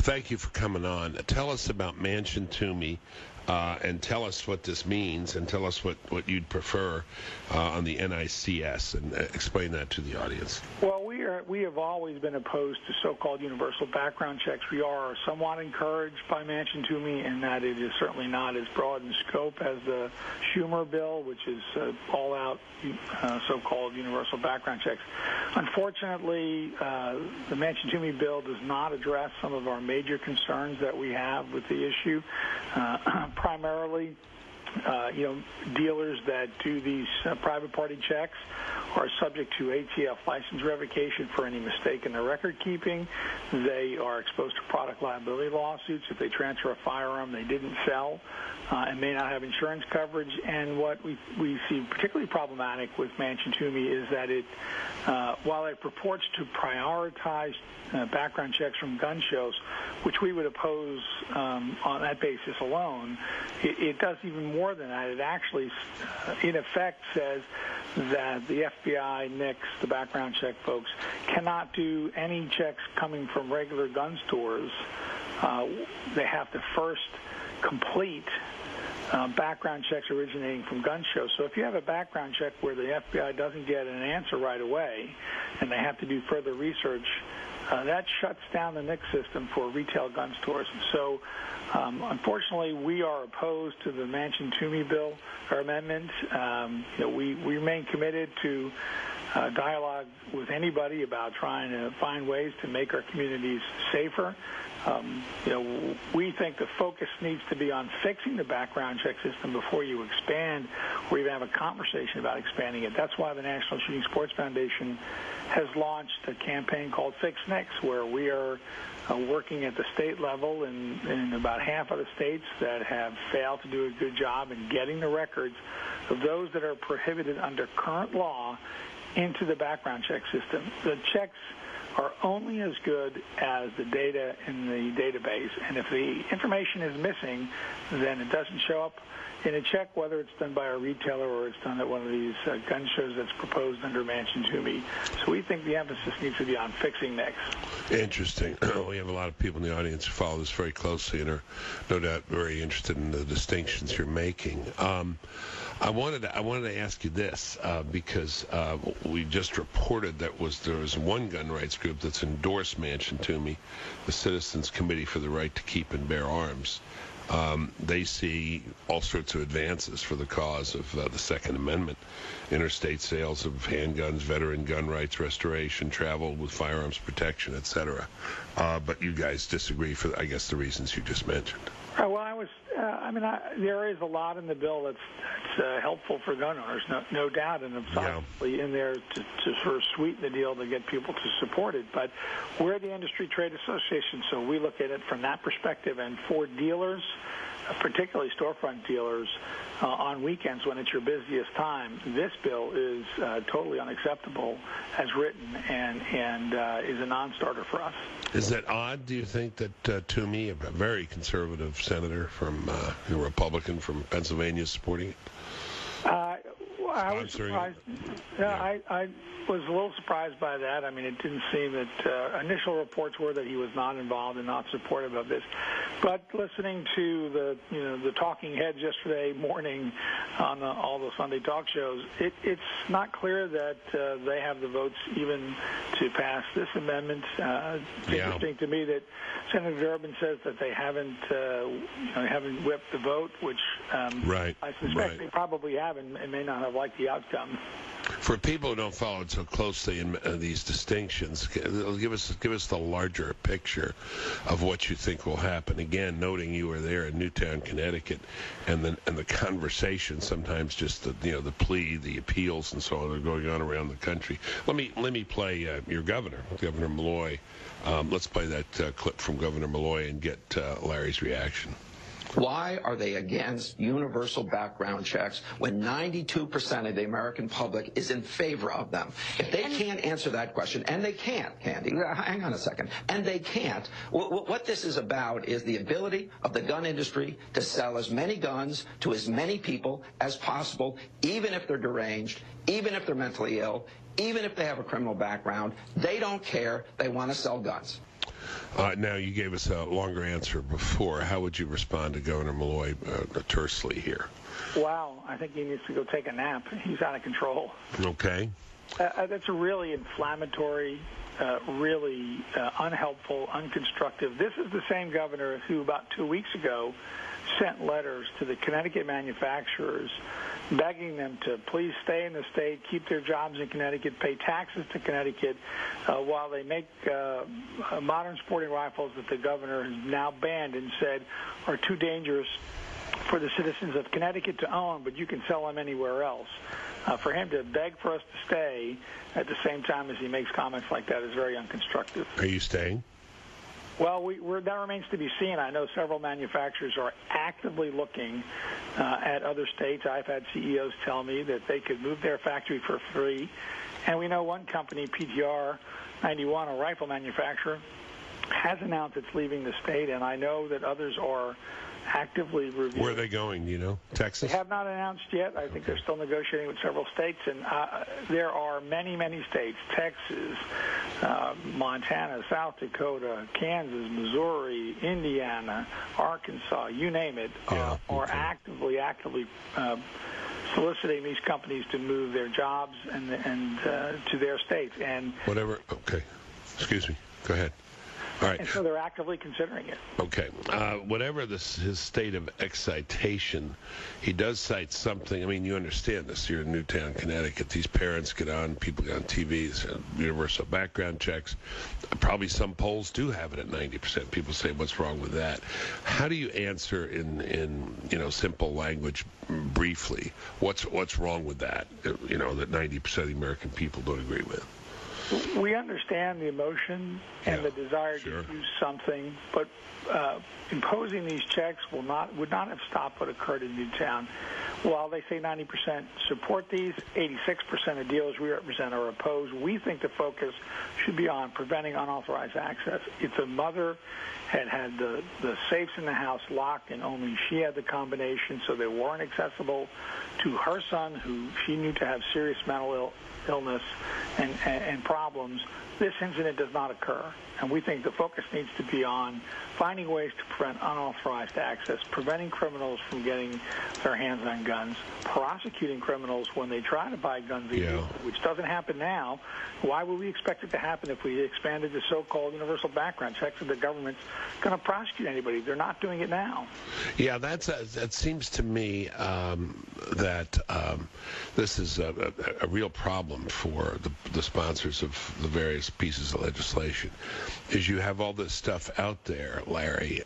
Thank you for coming on. Tell us about Manchin Toomey, and tell us what this means, and tell us what you'd prefer on the NICS, and explain that to the audience. Well, we have always been opposed to so-called universal background checks. We are somewhat encouraged by Manchin Toomey in that it is certainly not as broad in scope as the Schumer bill, which is all-out so-called universal background checks. Unfortunately, the Manchin Toomey bill does not address some of our major concerns that we have with the issue. Primarily, dealers that do these private party checks are subject to ATF license revocation for any mistake in their record keeping. They are exposed to product liability lawsuits if they transfer a firearm they didn't sell and may not have insurance coverage. And what we see particularly problematic with Manchin Toomey is that it, while it purports to prioritize background checks from gun shows, which we would oppose on that basis alone, it does even more than that. It actually, in effect, says that the FBI, NICS, the background check folks, cannot do any checks coming from regular gun stores. They have to first complete background checks originating from gun shows. So if you have a background check where the FBI doesn't get an answer right away and they have to do further research, that shuts down the NICS system for retail gun stores. So, unfortunately, we are opposed to the Manchin Toomey bill or amendment. We remain committed to dialogue with anybody about trying to find ways to make our communities safer. We think the focus needs to be on fixing the background check system before you expand or even have a conversation about expanding it. That's why the National Shooting Sports Foundation has launched a campaign called Fix NICS, where we are working at the state level in about half of the states that have failed to do a good job in getting the records of those that are prohibited under current law into the background check system. The checks are only as good as the data in the database, and if the information is missing, then it doesn't show up in a check, whether it's done by a retailer or it's done at one of these gun shows that's proposed under Manchin Toomey. So we think the emphasis needs to be on fixing NICS. Interesting. We have a lot of people in the audience who follow this very closely and are no doubt very interested in the distinctions you're making. I wanted to ask you this because we just reported that there was one gun rights group that's endorsed Manchin Toomey, the Citizens Committee for the Right to Keep and Bear Arms. They see all sorts of advances for the cause of the Second Amendment, interstate sales of handguns, veteran gun rights restoration, travel with firearms protection, etc. But you guys disagree for, I guess, the reasons you just mentioned. Well, there is a lot in the bill that's helpful for gun owners, no doubt, and it's obviously in there to sort of sweeten the deal to get people to support it. But we're the industry trade association, so we look at it from that perspective. And for dealers, particularly storefront dealers, on weekends when it's your busiest time, this bill is totally unacceptable as written and is a non-starter for us. Is that odd, do you think, that Toomey, a very conservative senator from a Republican from Pennsylvania, is supporting it? I was surprised. I was a little surprised by that. I mean, it didn't seem that initial reports were that he was not involved and not supportive of this. But listening to the talking heads yesterday morning on all the Sunday talk shows, it's not clear that they have the votes even to pass this amendment. It's interesting to me that Senator Durbin says that they haven't whipped the vote, which I suspect they probably have and may not have liked the outcome. For people who don't follow it so closely in these distinctions, give us the larger picture of what you think will happen. Again, noting you were there in Newtown, Connecticut, and the conversation, sometimes just the plea, the appeals, and so on are going on around the country. Let me play your governor, Governor Malloy. Let's play that clip from Governor Malloy and get Larry's reaction. Why are they against universal background checks when 92% of the American public is in favor of them? If they can't answer that question, and they can't, Candy, hang on a second, and they can't, what this is about is the ability of the gun industry to sell as many guns to as many people as possible, even if they're deranged, even if they're mentally ill, even if they have a criminal background. They don't care. They want to sell guns. Now, you gave us a longer answer before. How would you respond to Governor Malloy tersely here? Wow, I think he needs to go take a nap. He's out of control. Okay. That's a really inflammatory, really unhelpful, unconstructive. This is the same governor who about 2 weeks ago sent letters to the Connecticut manufacturers begging them to please stay in the state, keep their jobs in Connecticut, pay taxes to Connecticut while they make modern sporting rifles that the governor has now banned and said are too dangerous for the citizens of Connecticut to own, but you can sell them anywhere else. For him to beg for us to stay at the same time as he makes comments like that is very unconstructive. Are you staying? Well, that remains to be seen. I know several manufacturers are actively looking at other states. I've had CEOs tell me that they could move their factory for free. And we know one company, PTR 91, a rifle manufacturer, has announced it's leaving the state, and I know that others are actively reviewing. Where are they going, do you know? Texas? They have not announced yet. I think they're still negotiating with several states, and there are many, many states, Texas, Montana, South Dakota, Kansas, Missouri, Indiana, Arkansas, you name it, are actively soliciting these companies to move their jobs and to their states. And whatever. Okay. Excuse me. Go ahead. All right. And so they're actively considering it. Okay. Whatever his state of excitation, he does cite something. I mean, you understand this. You're in Newtown, Connecticut. These parents get on, people get on TV, universal background checks. Probably some polls do have it at 90%. People say, what's wrong with that? How do you answer in simple language, briefly, what's wrong with that, that 90% of the American people don't agree with? We understand the emotion and the desire to do something, but imposing these checks would not have stopped what occurred in Newtown. While they say 90% support these, 86% of dealers we represent are opposed. We think the focus should be on preventing unauthorized access. If the mother had the safes in the house locked and only she had the combination so they weren't accessible to her son, who she knew to have serious mental illness and problems, this incident does not occur. And we think the focus needs to be on finding ways to prevent unauthorized access, preventing criminals from getting their hands on guns, prosecuting criminals when they try to buy guns, which doesn't happen now. Why would we expect it to happen if we expanded the so-called universal background checks and the government's going to prosecute anybody? They're not doing it now. Yeah, that seems to me that this is a real problem for the sponsors of the various pieces of legislation, is you have all this stuff out there, Larry,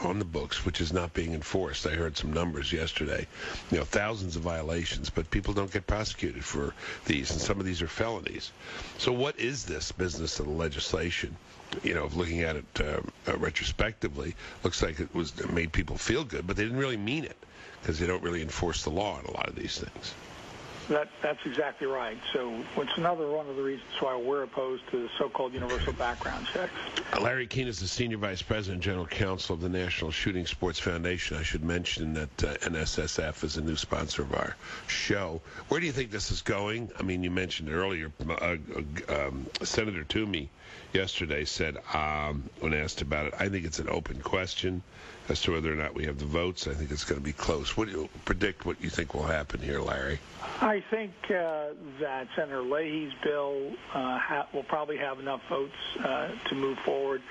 on the books, which is not being enforced. I heard some numbers yesterday, thousands of violations, but people don't get prosecuted for these, and some of these are felonies. So what is this business of the legislation? Looking at it retrospectively, looks like it made people feel good, but they didn't really mean it because they don't really enforce the law on a lot of these things. That's exactly right. So it's another one of the reasons why we're opposed to the so-called universal background checks. Larry Keene is the Senior Vice President and General Counsel of the National Shooting Sports Foundation. I should mention that NSSF is a new sponsor of our show. Where do you think this is going? I mean, you mentioned earlier, Senator Toomey yesterday said, when asked about it, I think it's an open question as to whether or not we have the votes. I think it's going to be close. What do you predict what you think will happen here, Larry? I think that Senator Leahy's bill will probably have enough votes to move forward.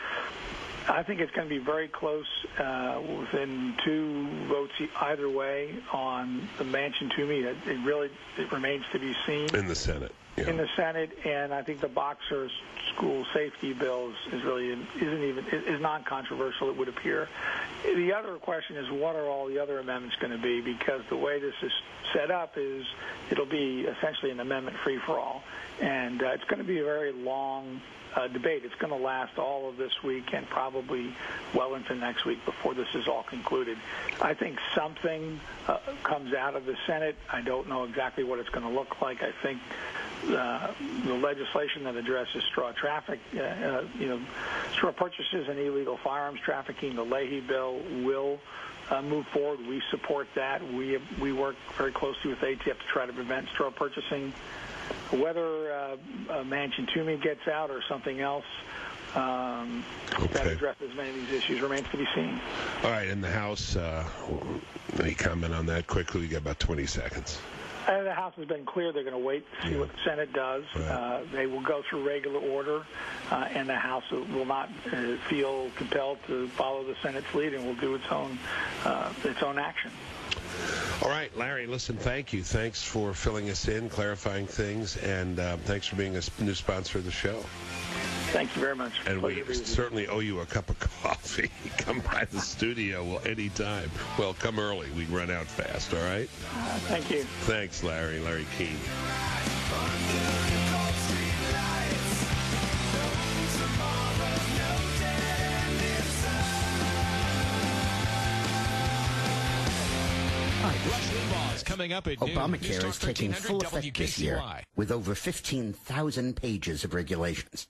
I think it's going to be very close, within 2 votes either way on the Manchin-Toomey. It remains to be seen. In the Senate. Yeah. In the Senate, and I think the Boxer school safety bill is non-controversial, it would appear. The other question is, what are all the other amendments going to be? Because the way this is set up is it'll be essentially an amendment free-for-all, and it's going to be a very long debate. It's going to last all of this week and probably well into next week before this is all concluded. I think something comes out of the Senate. I don't know exactly what it's going to look like. I think the legislation that addresses straw traffic, straw purchases and illegal firearms trafficking, the Leahy bill will move forward. We support that. We work very closely with ATF to try to prevent straw purchasing. Whether Manchin-Toomey gets out or something else, that addresses many of these issues remains to be seen. All right, in the House, any comment on that quickly? We got about 20 seconds. The House has been clear they're going to wait to see what the Senate does. Right. They will go through regular order, and the House will not feel compelled to follow the Senate's lead and will do its own action. All right, Larry, listen, thank you. Thanks for filling us in, clarifying things, and thanks for being a new sponsor of the show. Thank you very much. And we certainly owe you a cup of coffee. Come by the studio anytime. Well, come early. We run out fast, all right? Thank you. Thanks, Larry. Larry Keene. Rush Limbaugh's coming up at noon. Obamacare is taking full effect this year with over 15,000 pages of regulations.